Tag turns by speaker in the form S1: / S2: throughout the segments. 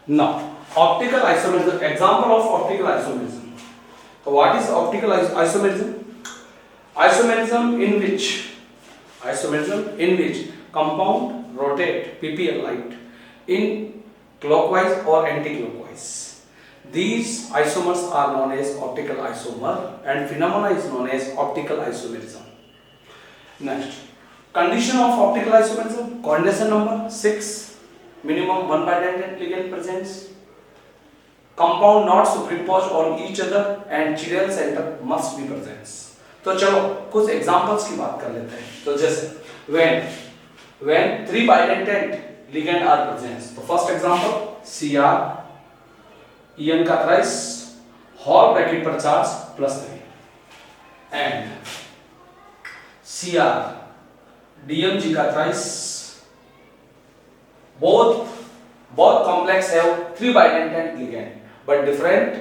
S1: Now, optical isomerism, example of optical isomerism. So what is optical isomerism? Isomerism in which compound rotate PPL light in clockwise or anti-clockwise. These isomers are known as optical isomer and phenomena is known as optical isomerism. Next, condition of optical isomerism, coordination number 6, minimum 1 bidentate ligand presence, compound not superimposed on each other and chiral center must be present. तो चलो कुछ examples की बात कर लेते हैं. तो जैसे when 3 bidentate ligand are present, तो फर्स्ट एग्जांपल Cr En का थ्राइस हॉल ब्रैकेट पर चार्ज +3 एंड Cr DMG का thrice both complex have 3 bidentate ligand but different.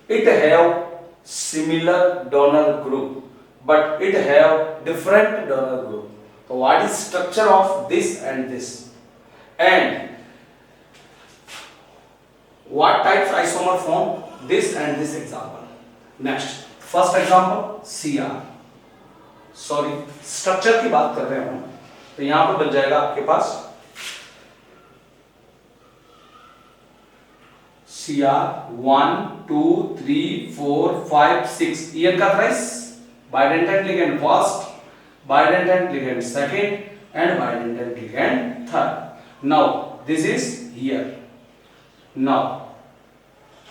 S1: It have similar donor group but it have different donor group. So what is structure of this and this, and what types isomer form this and this example. Next, first example Cr, sorry structure की बात कर रहे हैं हम, तो यहां पर बन जाएगा आपके पास Cr 1 2 3 4 5 6 En का thrice bidentate ligand first, bidentate ligand second and bidentate ligand third. Now this is here. Now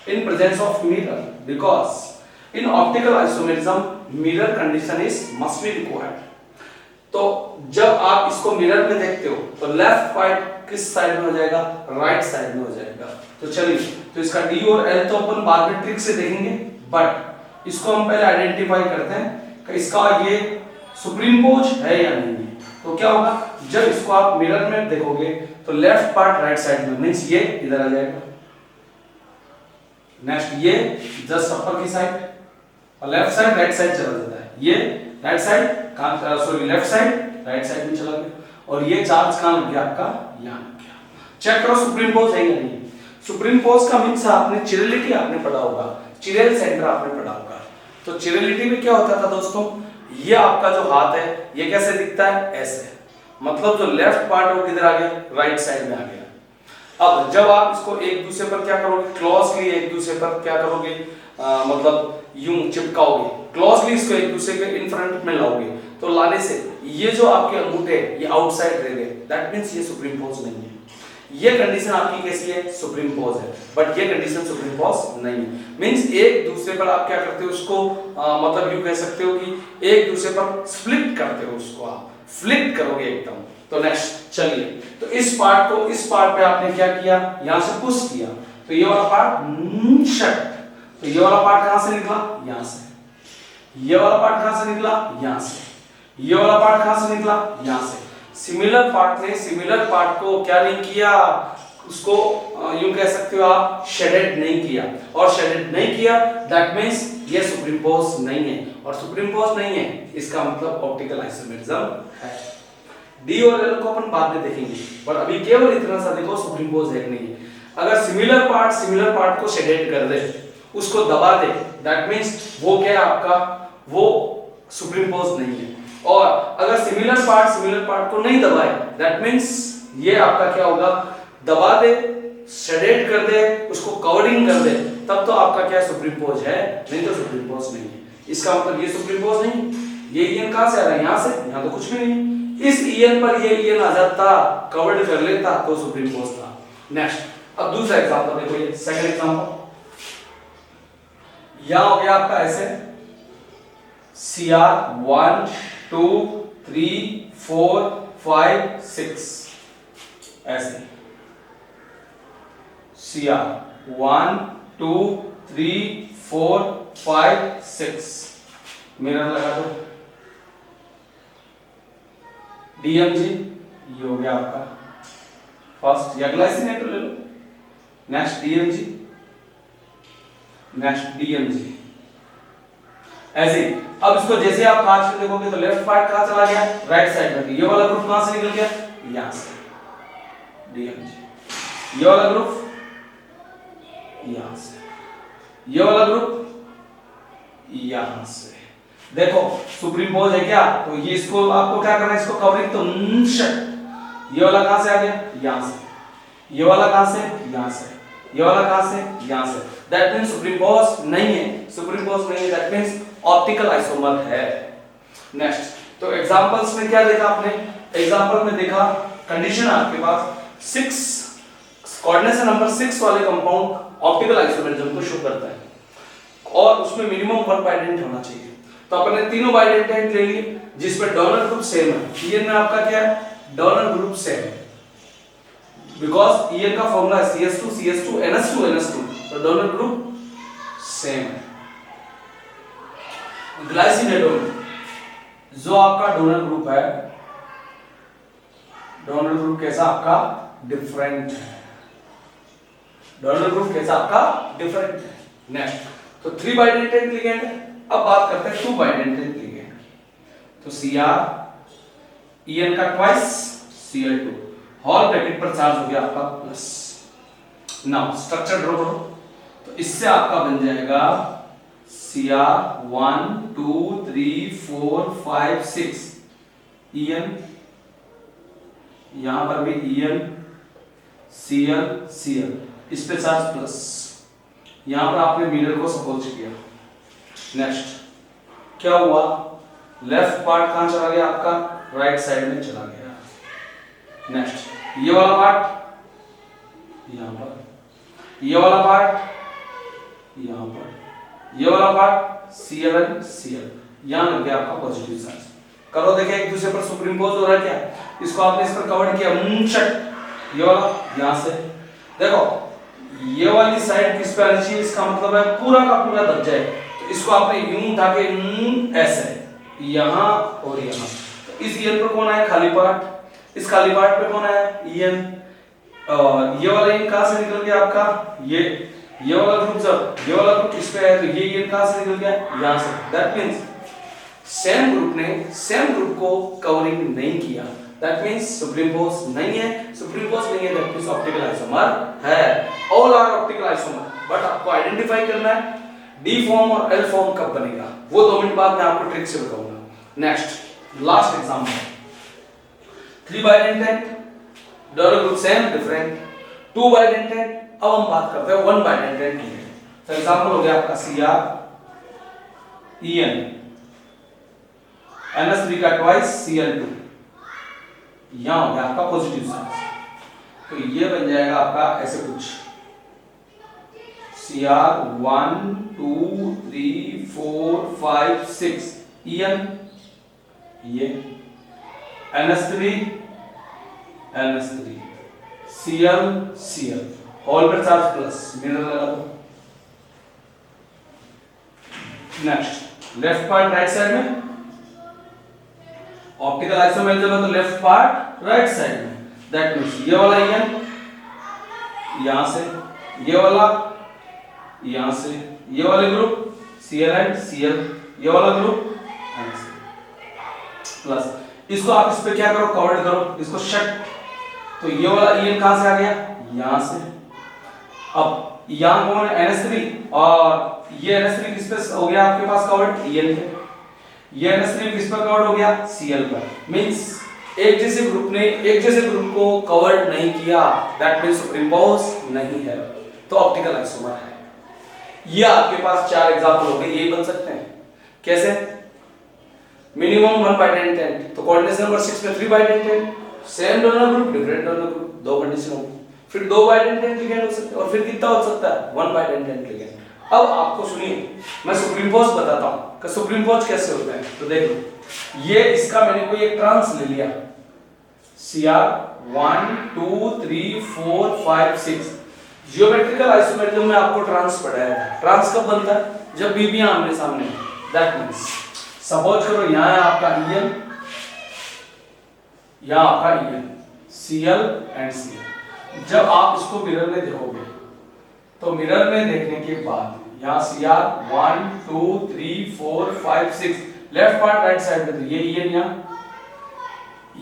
S1: in presence of mirror, because in optical isomerism mirror condition is must be required. तो जब आप इसको mirror में देखते हो तो left part किस side में हो जाएगा, राइट साइड में हो जाएगा. तो चलिए, तो इसका D और L तो अपन बाद में ट्रिक से देखेंगे, बट इसको हम पहले आइडेंटिफाई करते हैं कि इसका ये सुपरइम्पोज है या नहीं है. तो क्या होगा, जब इसको आप मिरर में देखोगे तो लेफ्ट पार्ट राइट साइड में, मींस ये इधर आ जाएगा. नेक्स्ट ये जस्ट अपर की साइड और लेफ्ट साइड राइट साइड चला जाता है. ये right side sorry left side right side में चला गया और ये चार्ज कहां लग गया आपका, यहां लग गया. चेक करो सुपरइम्पोज है या नहीं. सुपरइम्पोज का मींस आपने चिरलिटी आपने पढ़ा होगा, चिरल सेंटर आपने पढ़ा होगा. तो चिरलिटी में क्या होता था दोस्तों, ये आपका जो हाथ है ये कैसे दिखता है, ऐसे. मतलब जो लेफ्ट पार्ट है वो किधर आ गया, राइट साइड में आ गया. अब जब आप इसको एक दूसरे पर क्या करोगे, क्लोजली एक दूसरे पर क्या करोगे, मतलब यूं चिपकाओगे, क्लोजली इसको एक दूसरे के इन फ्रंट में लाओगे, तो लाने से ये जो आपके अंगूठे ये आउटसाइड रह गए, दैट मींस ये सुपरइम्पोज नहीं है. ये कंडीशन आपकी कैसी है, सुपरइम्पोज है, बट ये कंडीशन सुपरइम्पोज नहीं है. मींस एक दूसरे पर आप क्या करते हो उसको, मतलब यूं कह सकते हो कि एक दूसरे पर स्प्लिट करते हो, उसको आप फ्लिप करोगे एकदम. तो नेक्स्ट चलिए, तो इस पार्ट को इस पार्ट पे आपने क्या किया, यहां से पुश किया, तो ये वाला पार्ट शट. तो ये वाला पार्ट कहां से निकला, यहां से. ये वाला पार्ट कहां से निकला, यहां से. ये वाला पार्ट कहां से निकला, यहां से. सिमिलर पार्ट ने सिमिलर पार्ट को क्या नहीं किया, उसको यूं कह सकते हो आप, शेडेड नहीं किया. और शेडेड नहीं किया दैट मींस ये सुपरइम्पोज नहीं है, और सुपरइम्पोज नहीं है इसका मतलब ऑप्टिकल आइसोमेरिज्म है. डी और एल को अपन बाद में देखेंगे, पर अभी केवल इतना सा देखो सुपरइम्पोज है नहीं है. अगर सिमिलर पार्ट को शेडेड कर दे, उसको दबा दे, दैट मींस वो क्या है आपका, वो सुपरइम्पोज नहीं है. और अगर सिमिलर पार्ट को नहीं दबाए, दैट मींस ये आपका क्या होगा, दबा दे, शेडेड कर दे, उसको कवरिंग कर दे, तब तो आपका क्या सुपरइम्पोज है, नहीं तो सुपरइम्पोज नहीं है. इसका मतलब ये सुपरइम्पोज नहीं. ये ईएन कहां से आ रहा है, यहां से. यहां तो कुछ भी नहीं. इस ईएन पर ये ईएन आ जाता, कवर्ड कर लेता, तो सुपरइम्पोज था. नेक्स्ट, अब दूसरा एग्जांपल देखो, ये सेकंड एग्जांपल. यहां हो गया आपका ऐसे Cr 1 2 3 4 5 6 ऐसे. Cr 1 2 3 4 5 6 मिरर लगा दो. DMG ये हो गया आपका फर्स्ट, या ग्लाइसिनेट ले लो. नेक्स्ट DMG, नेक्स्ट DMG ऐसे. अब इसको जैसे आप कांच में देखोगे तो लेफ्ट पार्ट कहां चला गया, राइट साइड में. ये वाला ग्रुप कहां से निकल गया, यहां से DMG. ये वाला ग्रुप यहां से, ये वाला ग्रुप यहां से। देखो सुपरइम्पोज है क्या, तो ये इसको आपको क्या करना है, इसको कवरिंग तो ये वाला कहां से आ गया, यहां से, ये वाला कहां से, यहां से, ये वाला कहां से, यहां से। दैट मींस सुपरइम्पोज नहीं है, सुपरइम्पोज नहीं है, दैट मींस ऑप्टिकल आइसोमर है। नेक्स्ट, तो एग्जांपल्स में क्या देखा आपने, एग्जांपल में देखा कंडीशन आपके पास 6 कोऑर्डिनेट नंबर 6 वाले कंपाउंड ऑप्टिकल आइसोमरिज्म को शो करता है और उसमें मिनिमम 1 बाइडेंट होना चाहिए। तो अपन ने तीनों बाइडेंट ले लिए जिसमें डोनर ग्रुप सेम है। ईएन में आपका क्या है, डोनर ग्रुप सेम है, बिकॉज ईएन का फॉर्मूला है CS2 CS2 NH2 NH2, तो डोनर ग्रुप सेम है। ग्लाइसिनेटोन जो आपका डोनर ग्रुप है, डोनर ग्रुप कैसा आपका डिफरेंट है, डोनर ग्रुप कैसा आपका डिफरेंट है। नेक्स्ट, तो 3 बाइडेंटेड लिगेंड है। अब बात करते हैं 2 बाइडेंटेड लिगेंड। तो Cr En का ट्वाइस Cl2 होल ब्रैकेट पर चार्ज हो गया आपका प्लस। नाउ स्ट्रक्चर ड्रॉ करो, तो इससे आपका बन जाएगा Cr 1 2 3 4 5 6 En, यहां पर भी En Cl Cl, इस पे चार्ज प्लस, यहां पर आपने मिरर को सपोज किया। नेक्स्ट क्या हुआ, लेफ्ट पार्ट कहां चला गया आपका, राइट साइड में चला गया। नेक्स्ट, ये वाला पार्ट यहां पर, ये वाला पार्ट यहां पर, ये वाला पार्ट Cl Cl, यहां लग गया आपका पॉजिटिव चार्ज। करो देखिए एक दूसरे पर सुपरइम्पोज हो रहा है क्या, इसको आपने इस पर कवर किया, ये वाला यहां से। देखो ये वाली साइड किस पे आनी चाहिए, इसका मतलब है पूरा का पूरा दब जाए, तो इसको आपने यूं उठा के ऐसे यहां और यहां, तो इस ईएन पर कौन आया, खाली पार्ट, इस खाली पार्ट पे कौन आया, ईएन, और ये वाला ईएन कहां से निकल गया आपका, ये वाला ग्रुप, जब ये वाला ग्रुप इस पे है तो ये ईएन कहां से निकल गया, यहां से। दैट मींस सेम ग्रुप ने सेम ग्रुप को कवरिंग नहीं किया, दैट मींस सुपरइम्पोज नहीं है, सुपरइम्पोज नहीं है, दैट मींस ऑप्टिकल आइसोमर है। All are optical isomer, but आपको आइडेंटिफाई करना है डी फॉर्म और एल फॉर्म कब बनेगा, वो 2 मिनट बाद मैं आपको ट्रिक से बताऊंगा। Next last example, 3 bidentate, donor group same different, 2 bidentate. अब हम बात करते हैं 1 बाइडेंटेड की। तो एग्जांपल हो गया आपका Cr En NH3 का ट्वाइस Cl2, यहां हो गया आपका पॉजिटिव चार्ज, तो ये बन जाएगा आपका ऐसे कुछ Cr 1 2 3 4 5 6 En, ये NH3 Cl Cl, ऑल पर चार्ज प्लस, मिरर लगा दो। Next left part right side में, ऑप्टिकल आइसोमरिज्म है तो लेफ्ट पार्ट राइट साइड में, दैट मींस ये वाला En यहां से, ये वाला यहां से, ये वाले ग्रुप Cl एंड Cl, ये वाला ग्रुप प्लस, इसको आप इस पे क्या करो, कवर्ड करो, इसको शट, तो ये वाला En कहां से आ गया, यहां से। अब यहां कौन है, NH3, और ये NH3 किस पे हो गया आपके पास कवर्ड, En पे, ये NH3 किस पर कवर्ड हो गया, Cl पर। मींस एक जैसे ग्रुप को कवर्ड नहीं किया, दैट मींस सुपरइम्पोज नहीं है, तो ऑप्टिकल आइसोमर है। ये आपके पास 4 एग्जांपल हो गए, ये बन सकते हैं कैसे, मिनिमम 1 बाइडेंटेड, तो कोऑर्डिनेट नंबर 6 में 3 bidentate, same donor group different donor group, 2 condition होगी, फिर 2 बाइडेंटेड लिगेंड हो सकते हैं, और फिर कितना हो सकता है, 1 बाइडेंटेड लिगेंड। अब आपको सुनिए मैं सुपरइम्पोज बताता हूं कि सुपरइम्पोज कैसे होता है। तो देख लो, ये इसका मैंने कोई एक ट्रांस ले लिया, Cr 1 2 3 4 5 6, जियोमेट्रिकल आइसोमेरिज्म में आपको ट्रांस पढ़ाया है। ट्रांस कब बनता है, जब बीबी आमने सामने, दैट मींस सपोज करो यहां है आपका En, यहां आपका En Cl एंड Cl। जब आप इसको मिरर में देखोगे तो मिरर में देखने के बाद यहां Cr 1 2 3 4 5 6, left part right side में, तो ये En यहां,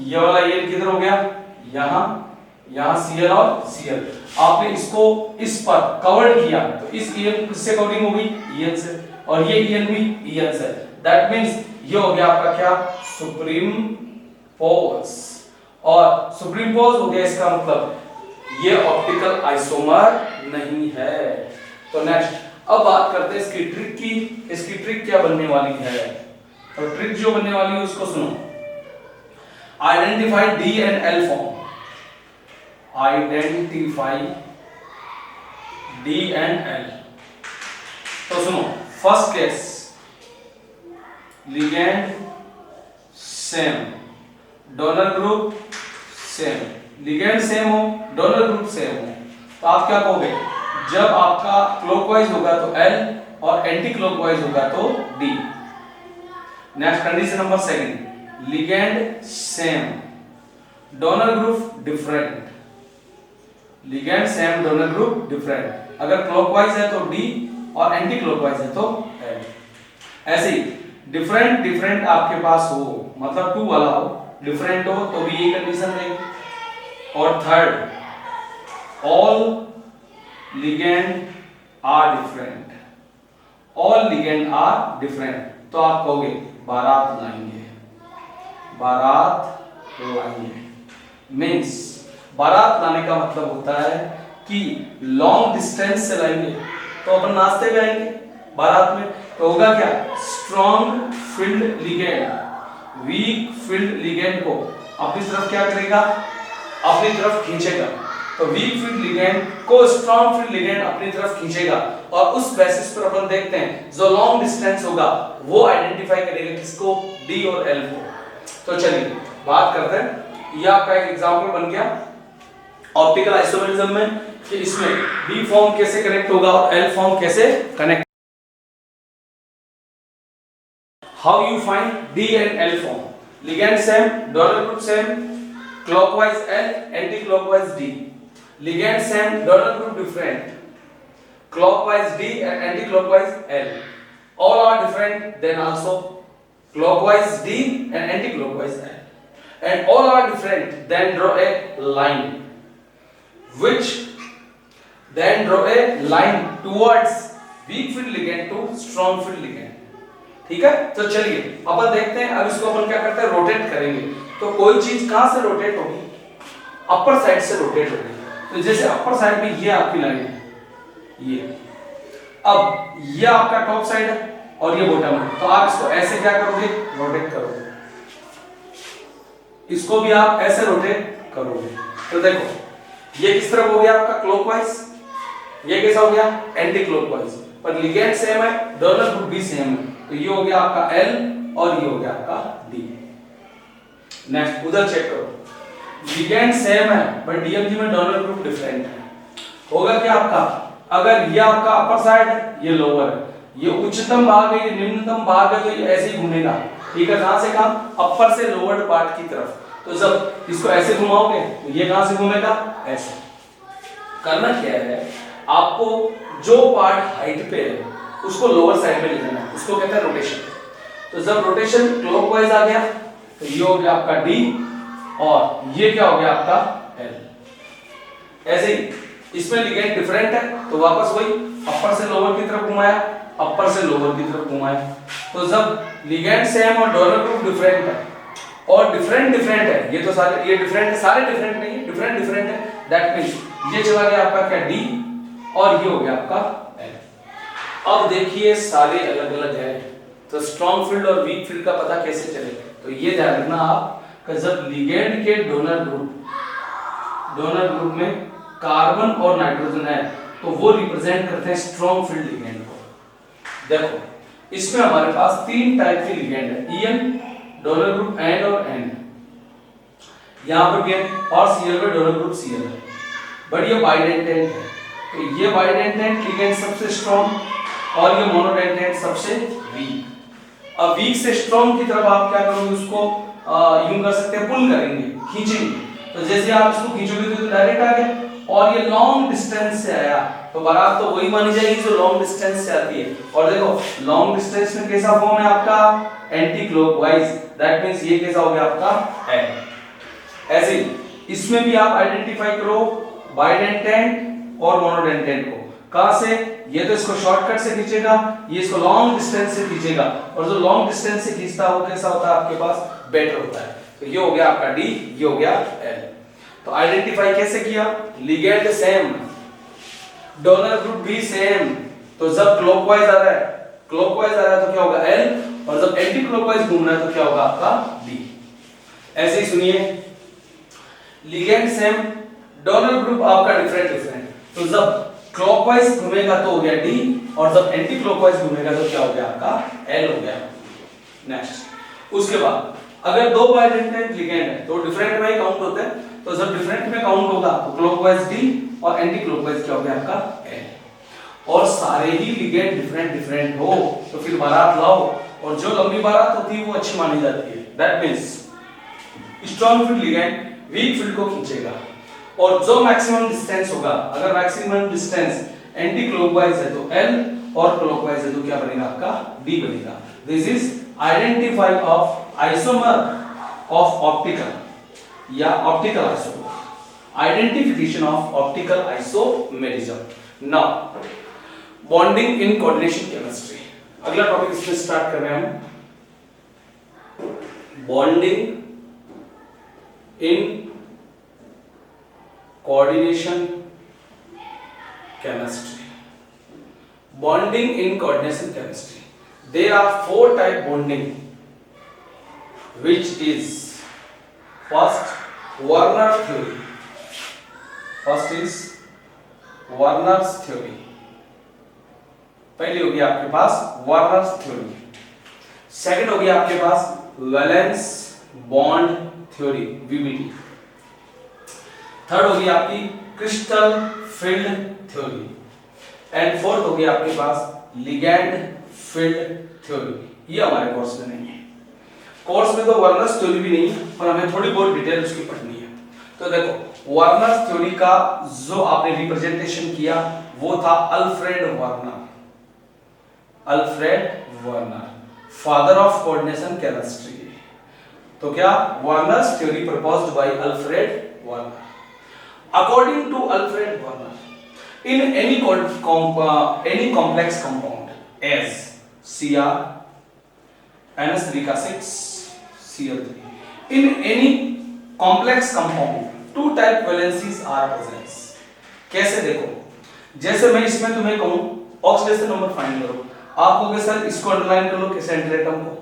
S1: ये वाला En किधर हो गया, यहां Cl और Cl। आपने इसको इस पर कवर्ड किया तो इस EN किससे कवरिंग होगी, EN से, और ये EN भी EN से। दैट मींस ये हो गया आपका क्या, सुप्रीम पोज। और सुप्रीम पोज हो गया, इसका मतलब ये ऑप्टिकल आइसोमर नहीं है। तो नेक्स्ट अब बात करते हैं इसकी ट्रिक की। इसकी ट्रिक क्या बनने वाली है, तो ट्रिक जो बनने वाली है उसको सुनो। Identify D and L form, identify D and L। तो सुनो, first case ligand same, donor group same, ligand same हो, डोनर ग्रुप सेम हो, तो आप क्या कहोगे, जब आपका क्लॉकवाइज होगा तो L और एंटी क्लॉकवाइज होगा तो D। Next condition number second, ligand same, donor group different, ligand same, donor group different. अगर क्लॉकवाइज है तो D और एंटी क्लॉकवाइज है तो L। ऐसे ही डिफरेंट डिफरेंट आपके पास हो, मतलब 2 वाला हो, डिफरेंट हो तो भी ये कंडीशन रहेगी। और third, all ligand are different, all ligand are different, तो आप कहोगे बारात लाएंगे, बारात लाएंगे। मीन्स बारात लाने का मतलब होता है कि लॉन्ग डिस्टेंस से लाएंगे, तो अपन नाचते हुए आएंगे बारात में, तो होगा क्या, strong field ligand weak field ligand को अपनी तरफ क्या करेगा, अपनी तरफ खींचेगा। तो वीक फील्ड लिगेंड को स्ट्रॉन्ग फील्ड लिगेंड अपनी तरफ खींचेगा, और उस बेसिस पर अपन देखते हैं जो लॉन्ग डिस्टेंस होगा वो आइडेंटिफाई करेगा किसको, D और L को। तो चलिए बात करते हैं, ये आपका एक एग्जांपल बन गया ऑप्टिकल आइसोमेरिज्म में कि इसमें D फॉर्म कैसे कनेक्ट होगा और L फॉर्म कैसे connect. How you find D and L form? Ligand same, donor group same, clockwise L, anti-clockwise D. Ligand same, donor group different, clockwise D and anti-clockwise L. All are different, then also clockwise D and anti-clockwise L. And all are different, then draw a line. Then draw a line towards weak field ligand to strong field ligand. ठीक है, तो चलिए अपन देखते हैं। अब इसको अपन क्या करते हैं, रोटेट करेंगे। तो कोई चीज कहां से रोटेट होगी, अपर साइड से रोटेट होगी। तो जैसे अपर साइड में ये आपकी लाइन है, ये अब ये आपका टॉप साइड है और ये बॉटम है, तो आप इसको ऐसे क्या करोगे, रोटेट करोगे, इसको भी आप ऐसे रोटेट करोगे। तो देखो ये किस तरफ हो गया आपका क्लॉकवाइज, ये कैसा हो गया एंटी क्लॉकवाइज, पर लिगेंड सेम है, डोनर ग्रुप भी सेम है, तो ये हो गया आपका L और ये हो गया आपका D। नेक्स्ट उधर चेक करो, लिगेंड सेम है बट DMG में डोनर ग्रुप डिफरेंट है। होगा क्या आपका, अगर ये आपका अपर साइड है, ये लोअर है, ये उच्चतम भाग है, ये निम्नतम भाग है, तो ये ऐसे ही घूमेगा। ठीक है, कहां से कहां, अपर से लोअर पार्ट की तरफ। तो जब इसको ऐसे घुमाओगे तो ये कहां से घूमेगा, ऐसे। करना क्या है, आपको जो पार्ट हाइट पे है उसको लोअर साइड में ले जाना है, उसको कहते हैं रोटेशन। तो जब रोटेशन क्लॉकवाइज आ गया तो ये हो गया आपका D और ये क्या हो गया आपका L। ऐसे ही इसमें लिगेंड डिफरेंट है तो वापस वही अपर से लोअर की तरफ घुमाया, अपर से लोअर की तरफ घुमाया। तो जब लिगेंड सेम और डोनर ग्रुप डिफरेंट है और डिफरेंट है, ये तो सारे ये डिफरेंट है, सारे डिफरेंट नहीं है, डिफरेंट है, दैट मींस ये चला गया आपका क्या D और ये हो गया आपका L। अब देखिए सारे अलग अलग है, तो स्ट्रॉन्ग फील्ड और वीक फील्ड का पता कैसे चलेगा, तो ये ध्यान रखना आप कि जब लिगेंड के डोनर ग्रुप में कार्बन और नाइट्रोजन है तो वो रिप्रेजेंट करते हैं स्ट्रॉन्ग फील्ड लिगेंड को। देखो इसमें हमारे पास 3 टाइप के लिगेंड है, EN, डोनर ग्रुप N और N। यहां पर भी है और Cl में डोनर ग्रुप Cl है, बट ये बाइडेंटेंट है, तो ये बाइडेंटेंट लिगेंड सबसे स्ट्रॉन्ग और ये मोनोडेंटेंट सबसे वीक। अब वीक से स्ट्रॉन्ग की तरफ आप क्या करोगे, उसको यूं कर सकते हैं, पुल करेंगे, खींचेंगे। तो जैसे आप इसको खींचोगे तो डायरेक्ट आ गया, और ये लॉन्ग डिस्टेंस से आया तो बारात तो वही मानी जाएगी जो लॉन्ग डिस्टेंस से आती है। और देखो लॉन्ग डिस्टेंस में कैसा फॉर्म है आपका, एंटी क्लॉकवाइज, दैट मींस ये कैसा हो गया आपका L। ऐसे ही इसमें भी आप आइडेंटिफाई करो बाइडेंटेंट और मोनोडेंटेंट को। कहां से? ये तो इसको शॉर्टकट से खींचेगा, ये इसको लॉन्ग डिस्टेंस से खींचेगा, और जो लॉन्ग डिस्टेंस से खींचता है वो कैसा होता है आपके पास? बेटर होता है। तो ये हो गया आपका डी, ये हो गया एल। तो आइडेंटिफाई कैसे किया? लिगेंड सेम, डोनर ग्रुप भी सेम। तो जब क्लॉकवाइज आ रहा है, क्लॉकवाइज आ रहा है तो क्या होगा? एल, और जब एंटी क्लॉकवाइज घूम रहा है तो क्या होगा आपका? डी। ऐसे ही सुनिए, लिगेंड सेम, डोनर ग्रुप आपका डिफरेंट डिफरेंट। तो जब क्लॉकवाइज घूमेगा तो हो गया डी, और जब एंटी क्लॉकवाइज घूमेगा तो क्या हो गया आपका? एल हो गया। नेक्स्ट, उसके बाद अगर दो बाइडेंटेंट लिगेंड है तो डिफरेंट में ही काउंट होते हैं। तो जब डिफरेंट में काउंट होगा तो क्लॉकवाइज डी और एंटी क्लॉकवाइज क्या हो गया आपका? एल। और सारे ही लिगेंड डिफरेंट डिफरेंट हो तो फिर बारात लाओ, और जो लंबी बारात होती है वो अच्छी मानी जाती है। That means strong field ligand weak field को खींचेगा, और जो मैक्सिमम डिस्टेंस होगा, अगर मैक्सिमम डिस्टेंस एंटी क्लॉकवाइज है तो एल, और क्लॉकवाइज है तो क्या बनेगा आपका? डी बनेगा। This is identify of isomer of optical या optical isomer, identification of optical isomerism. Now bonding in coordination chemistry, अगला टॉपिक इसमें स्टार्ट कर रहे हैं हम। Bonding in coordination chemistry. Bonding in coordination chemistry. There are 4 type bonding, which is first Werner theory. First is Werner's theory. पहली होगी आपके पास Werner's theory. Second होगी आपके पास valence bond theory VBT. Third होगी आपकी crystal field theory, and fourth होगी आपके पास लिगेंड फील्ड थ्योरी। ये हमारे कोर्स में नहीं है, कोर्स में तो वर्नर्स थ्योरी भी नहीं है, पर हमें थोड़ी बहुत डिटेल उसकी पढ़नी है। तो देखो, वर्नर्स थ्योरी का जो आपने रिप्रेजेंटेशन किया वो था Alfred Werner. Alfred Werner, father of coordination chemistry. तो क्या? Werner's theory proposed by Alfred Werner. According to Alfred Werner, in any complex compound as Cr, NH3 का 6, Cl3, in any complex compound two type valencies are present. कैसे? देखो, जैसे मैं इसमें तुम्हें कहूं ऑक्सीडेशन नंबर फाइंड करो, आप कहोगे सर इसको अंडरलाइन कर लो किसी एंटीएटम को,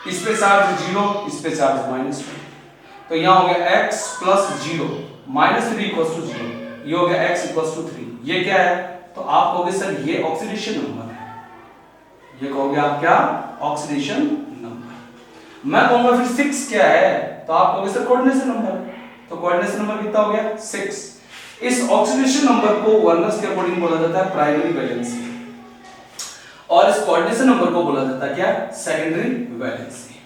S1: इस पे चार्ज 0, इस पे चार्ज -2, तो यहां हो गया x + 0 -3 = 0, ये हो गया x = 3। ये क्या है? तो आप कहोगे सर ये ऑक्सीडेशन नंबर है, ये कहोगे आप क्या? Oxidation number. मैं कहूंगा फिर 6 क्या है? तो आप कहोगे सर कोऑर्डिनेशन नंबर है। तो कोऑर्डिनेशन नंबर कितना हो गया? 6। इस ऑक्सीडेशन नंबर को वर्नर्स के अकॉर्डिंग बोला जाता है प्राइमरी वैलेंसी, और इस कोऑर्डिनेशन नंबर को बोला जाता है क्या? Secondary valency.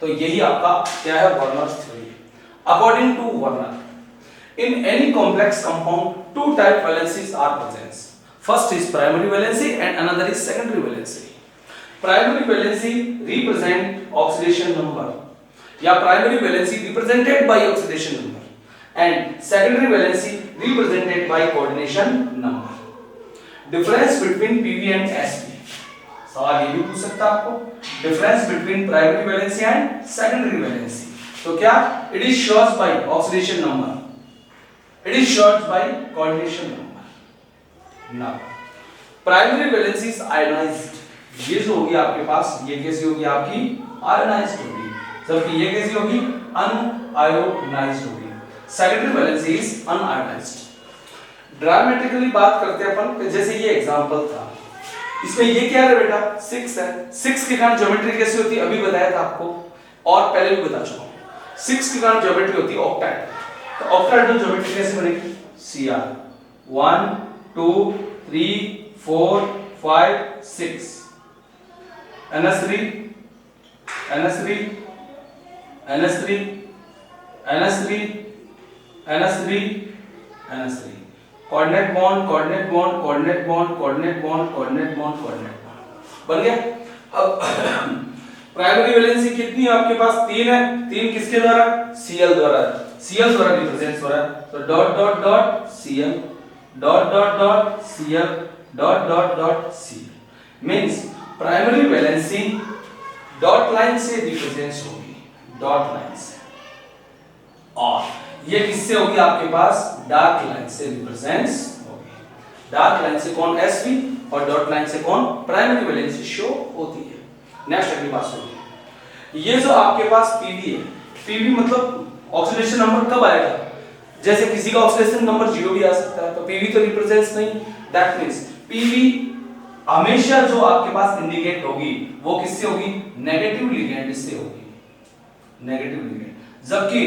S1: तो यही आपका क्या है? Werner's theory. According to Werner, in any complex compound, two type valencies are present. First is primary valency and another is secondary valency. Primary valency represent oxidation number, या primary valency represented by oxidation number, and secondary valency represented by coordination number. Difference between PV and SP. सवाल ये भी पूछ सकता है आपको, difference between primary valency and secondary valency. तो क्या? It is shown by oxidation number. It is shown by coordination number. Now, primary valency is ionized. ये जो होगी आपके पास, ये कैसी होगी आपकी? आयोनाइज्ड होगी, जबकि ये कैसी होगी? अनआयोनाइज्ड होगी। Secondary valency is unionised. Dramatically बात करते हैं अपन, जैसे ये एग्जांपल था, इसमें ये क्या है बेटा? 6 है। 6 के कारण ज्योमेट्री कैसी होती है? अभी बताया था आपको, और पहले भी बता चुका हूं। 6 के कारण ज्योमेट्री होती है ऑक्टेट। तो ऑक्टेट ज्योमेट्री कैसे बनेगी? Cr 1 2 3 4 5 6, NH3 NH3 NH3 NH3 NH3 NH3, coordinate bond coordinate bond coordinate bond coordinate bond coordinate bond coordinate bond बन गया। अब प्राइमरी वैलेंसी कितनी है आपके पास? 3 है। 3 किसके द्वारा? Cl द्वारा। Cl द्वारा रिप्रेजेंट हो रहा है, तो dot dot dot Cl dot dot dot Cl dot dot dot Cl means primary valency dot line से रिप्रेजेंट होगी, डॉट लाइन से, और ये किससे होगी आपके पास डार्क लाइन से रिप्रेजेंट होगी। डार्क लाइन से कौन Sv और डॉट लाइन से कौन प्राइमरी वैलेंसी शो होती है। नेक्स्ट अगली बात सुनिए, ये जो आपके पास Pv है, Pv मतलब ऑक्सीडेशन नंबर कब आएगा, जैसे किसी का ऑक्सीडेशन नंबर 0 भी आ सकता है, तो Pv तो रिप्रेजेंट्स नहीं, दैट मींस Pv हमेशा जो आपके पास इंडिकेट होगी वो किससे होगी, नेगेटिव लिगेंड से होगी, नेगेटिव लिगेंड। जबकि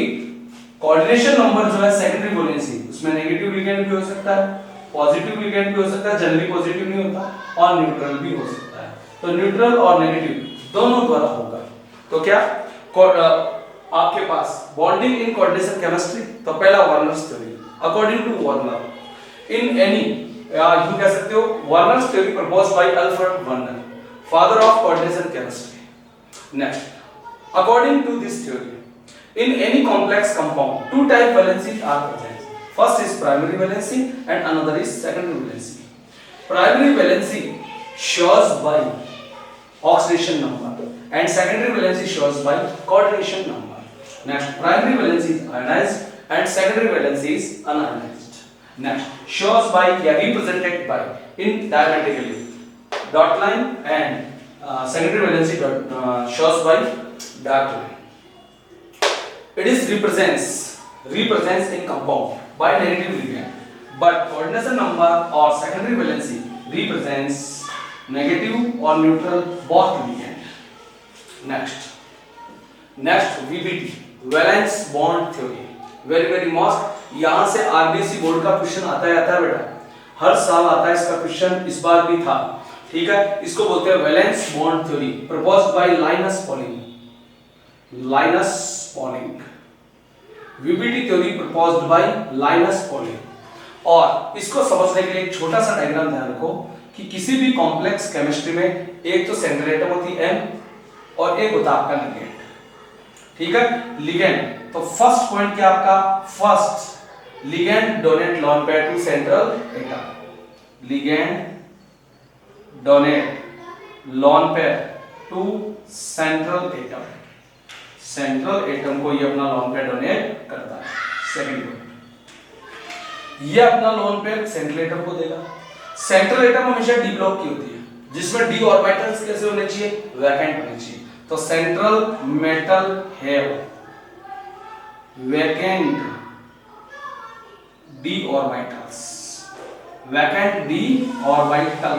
S1: कोऑर्डिनेशन नंबर जो है सेकेंडरी वैलेंसी, उसमें नेगेटिव लिगेंड भी हो सकता है, पॉजिटिव लिगेंड भी हो सकता है, जनरली पॉजिटिव नहीं होता, और न्यूट्रल भी हो सकता है। तो न्यूट्रल और नेगेटिव दोनों द्वारा होगा। तो क्या आपके पास बॉन्डिंग इन कोऑर्डिनेशन केमिस्ट्री, तो पहला Werner's theory, according to Werner in any, यू कह सकते हो Werner's theory proposed by Alfred Werner, father of coordination chemistry. Next, according to this theory in any complex compound two type valencies are present. First is primary valency and another is secondary valency. Primary valency shows by oxidation number and secondary valency shows by coordination number. Next, primary valency is ionized and secondary valency is unionized. Next, shows by या represented by in diametrically dot line and secondary valency shows by dark line. It is represents in compound by negative ligand, but coordination number or secondary valency represents negative or neutral both ligand. Next VBT, valence bond theory, very must, यहाँ से RBC board का question आता है बेटा, हर साल आता है इसका क्वेश्चन, इस बार भी था, ठीक है। इसको बोलते हैं valence bond theory proposed by Linus Pauling, Linus Pauling, VBT theory proposed by Linus Pauling. और इसको समझने के लिए एक छोटा सा डायग्राम ध्यान रखो कि किसी भी कॉम्प्लेक्स केमिस्ट्री में एक तो सेंट्रल एटम होती है M और एक होता है आपका लिगेंड, ठीक है। लिगेंड, तो फर्स्ट पॉइंट क्या आपका, first ligand donate lone pair to central atom, ligand donate lone pair to central atom, central atom को ये अपना लोन पेयर डोनेट करता है। सेकंड पॉइंट, ये अपना लोन पेयर सेंट्रल एटम को देगा। सेंट्रल एटम हमेशा डी ब्लॉक की होती है, जिसमें डी ऑर्बिटल्स कैसे होने चाहिए, वैकेंट होने चाहिए। तो central metal have vacant D orbitals, vacant D orbital,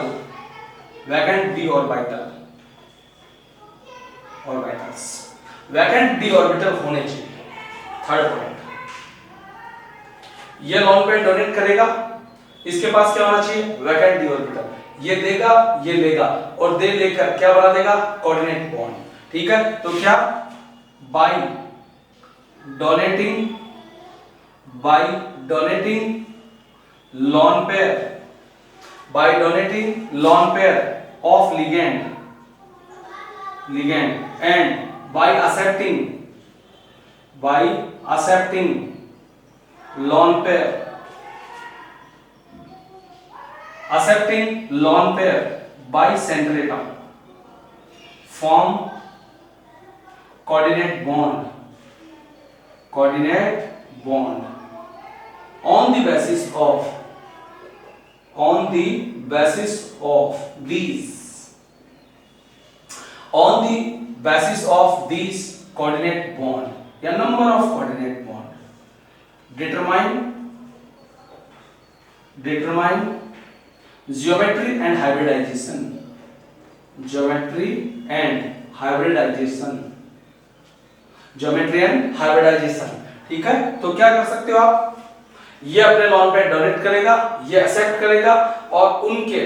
S1: vacant D orbital, orbitals vacant D orbital होने चाहिए। थर्ड पॉइंट, ये लॉन पेयर डोनेट करेगा, इसके पास क्या होना चाहिए, वैकेंट डी ऑर्बिटल, ये देगा ये लेगा और दे लेकर क्या बना देगा, कोऑर्डिनेट बॉन्ड, ठीक है। तो क्या by donating lone pair, by donating lone pair of ligand and by accepting lone pair by central atom form coordinate bond on the basis of these coordinate bond या number of coordinate bond determine geometry and hybridization, ठीक है। तो क्या कर सकते हो आप, ये अपने लॉन पेयर डोनेट करेगा, ये एक्सेप्ट करेगा और उनके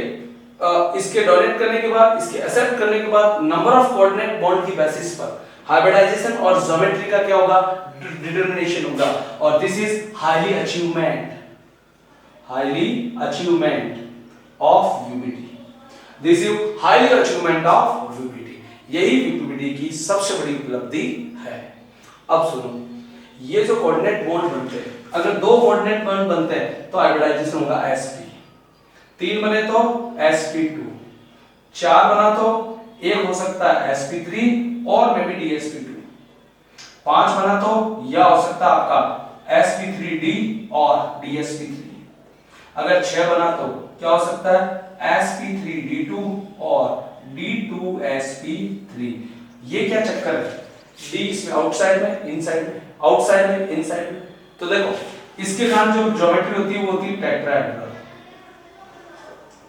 S1: इसके डोनेट करने के बाद, इसके एक्सेप्ट करने के बाद नंबर ऑफ कोऑर्डिनेट बॉन्ड की बेसिस पर हाइब्रिडाइजेशन और ज्योमेट्री का क्या होगा, डिटरमिनेशन होगा। और this is highly achievement of UBT, this is highly achievement of UBT, यही यूबीटी की सबसे बड़ी उपलब्धि है। अब सुनो, ये जो कोऑर्डिनेट बॉन्ड बनते हैं, अगर 2 कोऑर्डिनेट बॉन्ड बनते हैं तो हाइब्रिडाइजेशन होगा sp, 3 बने तो sp2, 4 बना तो एक हो सकता है sp3 और मे बी dsp2, 5 बना तो या हो सकता है आपका sp3d और dsp3, अगर 6 बना तो क्या हो सकता है sp3d2 और d2sp3। ये क्या चक्कर है, d इसमें आउटसाइड में, इनसाइड में, आउटसाइड में, इनसाइड में। तो देखो इसके कारण जो ज्योमेट्री होती है वो होती है टेट्राहेड्रल,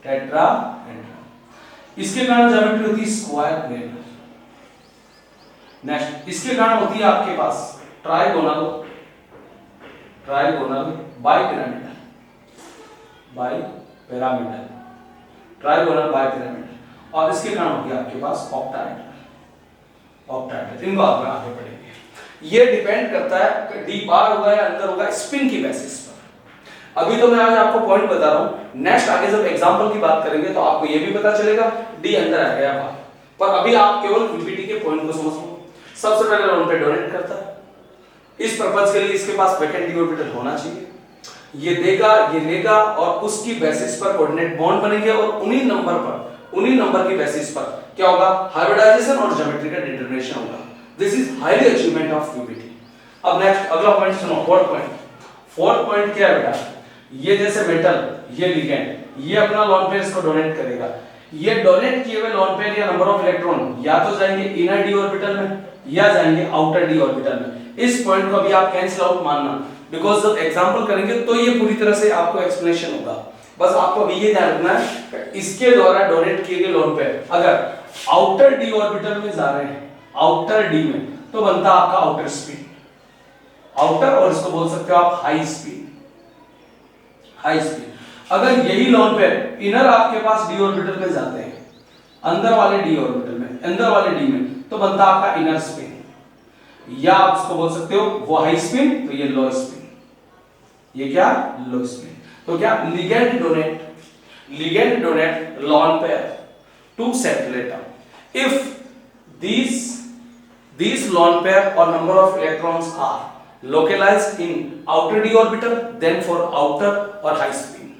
S1: टेट्राहेड्रल। इसके कारण ज्योमेट्री होती है स्क्वायर प्लेन। नेक्स्ट इसके कारण होती है आपके पास trigonal, trigonal bipyramidal, bipyramidal, trigonal bipyramidal. और इसके कारण होती है आपके पास ऑक्टाहेड्रल, ऑक्टाहेड्रल। इनको आप आगे पढ़ेंगे। ये डिपेंड करता है डी बार होगा या अंदर होगा स्पिन की बेसिस पर। अभी तो मैं आज आपको पॉइंट बता रहा हूं, नेक्स्ट आगे जब एग्जांपल की बात करेंगे तो आपको ये भी पता चलेगा डी अंदर आ गया बाहर। पर अभी आप केवल पीपीटी के पॉइंट को समझ लो। सबसे पहले लोन पे डोनेट करता है, इस पर्पज के लिए इसके पास वैकेंट डी ऑर्बिटल होना चाहिए। ये देगा, ये लेगा और उसकी बेसिस पर कोऑर्डिनेट बॉन्ड बनेंगे और उन्हीं नंबर की बेसिस पर क्या होगा, हाइब्रिडाइजेशन और ज्योमेट्री का डिटरमिनेशन होगा। This is highly achievement of PPT. अब नेक्स्ट अगला पॉइंट सुनो, फोर्थ पॉइंट। फोर्थ पॉइंट क्या है बेटा, ये जैसे मेटल, ये लिगेंड, ये अपना लोन पेयर को डोनेट करेगा। ये डोनेट किए हुए लोन पेयर या नंबर ऑफ इलेक्ट्रॉन या तो जाएंगे इनर डी ऑर्बिटल में या जाएंगे आउटर डी ऑर्बिटल में। इस पॉइंट को अभी आप कैंसिल आउट मानना, बिकॉज जब एग्जांपल करेंगे तो ये पूरी तरह से आपको एक्सप्लेनेशन होगा। बस आपको अभी ये ध्यान रखना है इसके द्वारा डोनेट किए गए लोन पेयर अगर आउटर डी ऑर्बिटल में जा रहे हैं, आउटर डी में, तो बनता है आपका आउटर स्पीड, आउटर, और इसको बोल सकते हो आप हाई स्पीड, हाई स्पीड। अगर यही लोन पेयर इनर आपके पास डी ऑर्बिटल में जाते हैं, अंदर वाले डी ऑर्बिटल में, अंदर वाले डी में, तो बनता आपका इनर स्पिन, या आप इसको बोल सकते हो वो हाई स्पिन तो ये लो स्पिन, ये क्या लो स्पिन। तो क्या ligand donate lone pair to central atom if these lone pair or number of electrons are localized in outer d orbital, then for outer or high spin.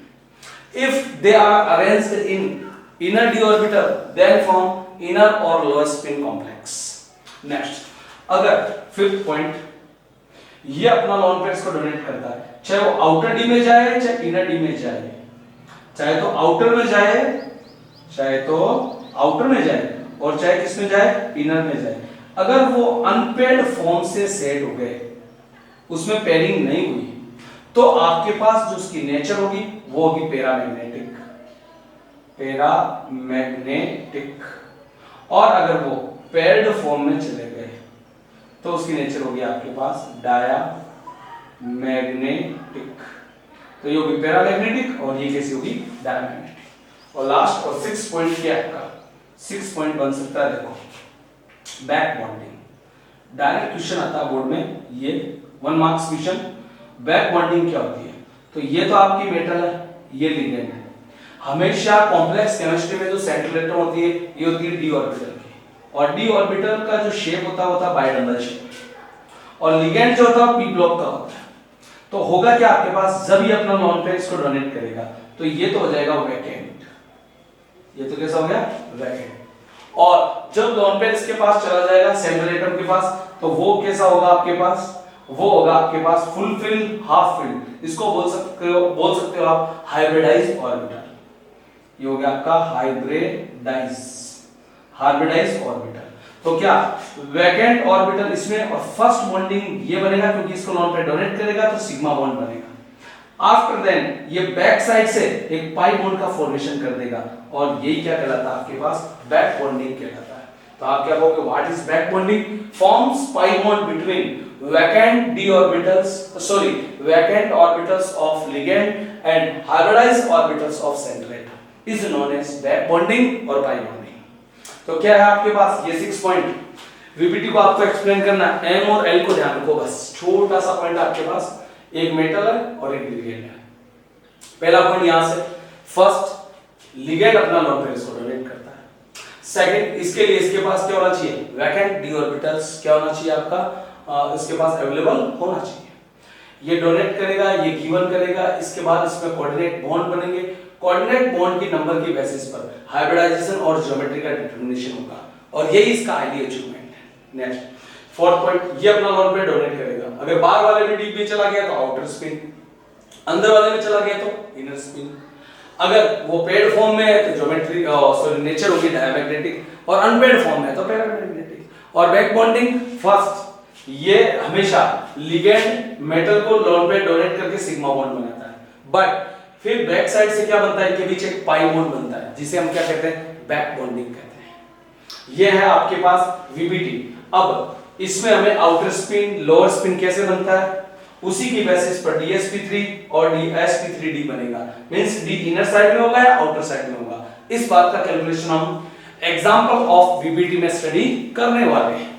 S1: If they are arranged in inner d orbital, then form inner or lower spin complex. Next, अगर fifth point, ये अपना lone pairs को donate करता है, चाहे वो outer D में जाए चाहे इनर डी में जाए, चाहे तो आउटर में जाए, चाहे तो आउटर में जाए और चाहे किस में जाए, इनर में जाए। अगर वो अनपेयर्ड फॉर्म से सेट हो गए, उसमें पेयरिंग नहीं हुई, तो आपके पास जो उसकी नेचर होगी वो होगी पैरामैग्नेटिक, पैरामैग्नेटिक। और अगर वो पेयर्ड फॉर्म में चले गए तो उसकी नेचर होगी आपके पास डायामैग्नेटिक। तो ये होगी पैरामैग्नेटिक और ये कैसी होगी, डायामैग्नेटिक। और लास्ट और सिक्स पॉइंट क्या है आपका, सिक्स पॉइंट बन सकता है, देखो बैक बॉन्डिंग। डायरेक्ट क्वेश्चन आता है बोर्ड में, ये 1 मार्क्स क्वेश्चन। बैक बॉन्डिंग क्या होती है, तो ये तो आपकी मेटल है, ये लिगेंड है। हमेशा कॉम्प्लेक्स केमिस्ट्री में जो सेंट्रल इलेक्ट्रॉन होती है ये होती है डी ऑर्बिटल की, और डी ऑर्बिटल का जो शेप होता है बाइडम्बल शेप, और लिगेंड जो होता है पी ब्लॉक का होता है। तो होगा क्या आपके पास, जब ये अपना लोन पेयर्स को डोनेट करेगा तो ये तो हो जाएगा वैकेंट, ये तो कैसा हो गया, वैकेंट। और जब लोन पेयर इसके पास चला जाएगा सेंट्रल एटम के पास, तो वो कैसा होगा आपके पास, वो होगा आपके पास फुलफिल, हाफ फिल्ड। इसको बोल सकते हो आप हाइब्रिडाइज ऑर्बिटल। ये हो गया आपका हाइब्रिडाइज ऑर्बिटल। तो क्या वैकेंट ऑर्बिटल इसमें, और फर्स्ट बॉन्डिंग ये बनेगा क्योंकि इसको लोन पेयर डोनेट करेगा तो सिग्मा बॉन्ड बनेगा। आफ्टर देन ये बैक साइड से एक पाई बॉन्ड का फॉर्मेशन कर देगा, और यही क्या कहलाता है आपके पास, बैक बॉन्डिंग कहलाता है। तो आप क्या कहोगे, what is back bonding, forms pi bond between vacant d orbitals, vacant orbitals of ligand and hybridized orbitals of central atom is known as back bonding और pi bonding। तो क्या है आपके पास ये 6 पॉइंट, वीपीटी को आपको एक्सप्लेन करना है, एम और एल को ध्यान रखो, बस छोटा सा पॉइंट आपके पास, एक मेटल है और एक लिगेंड है। पहला पॉइंट यहां से, फर्स्ट लिगेंड अपना लोन पेयर को डोनेट करता है। सेकंड, इसके लिए इसके पास क्या होना चाहिए, वैकेंट डी ऑर्बिटल्स क्या होना चाहिए आपका, इसके पास अवेलेबल होना चाहिए। ये डोनेट करेगा, ये गिवन करेगा, इसके बाद इसमें कोऑर्डिनेट बॉन्ड बनेंगे। कोऑर्डिनेट बॉन्ड की नंबर की बेसिस पर हाइब्रिडाइजेशन और ज्योमेट्री का डिटरमिनेशन होगा और यही इसका आइडियल अचीवमेंट है। नेक्स्ट फोर्थ पॉइंट, ये अपना लोन पे डोनेट करेगा। अगर बाहर वाले में डीप में चला गया तो आउटर स्पिन, अंदर वाले में चला गया तो इनर स्पिन। अगर वो पेड फॉर्म में है तो ज्योमेट्री सॉरी नेचर होगी डायमैग्नेटिक और अनपेड फॉर्म में है तो पैरामैग्नेटिक। और बैक बॉन्डिंग फर्स्ट, ये हमेशा लिगेंड मेटल को लोन पे डोनेट करके सिग्मा बॉन्ड बनाता है, बट फिर बैक साइड से क्या बनता है, इनके बीच एक पाई बॉन्ड बनता है जिसे हम क्या कहते हैं, बैक बॉन्डिंग कहते हैं। ये है आपके पास वीबीटी। अब इसमें हमें आउटर स्पिन लोअर स्पिन कैसे बनता है, उसी की बेसिस पर DsP3 और DsP3D बनेगा। मींस D इनर साइड में होगा या आउटर साइड में होगा। इस बात का कैलकुलेशन हम एग्जांपल ऑफ वीबीटी में स्टडी करने वाले हैं।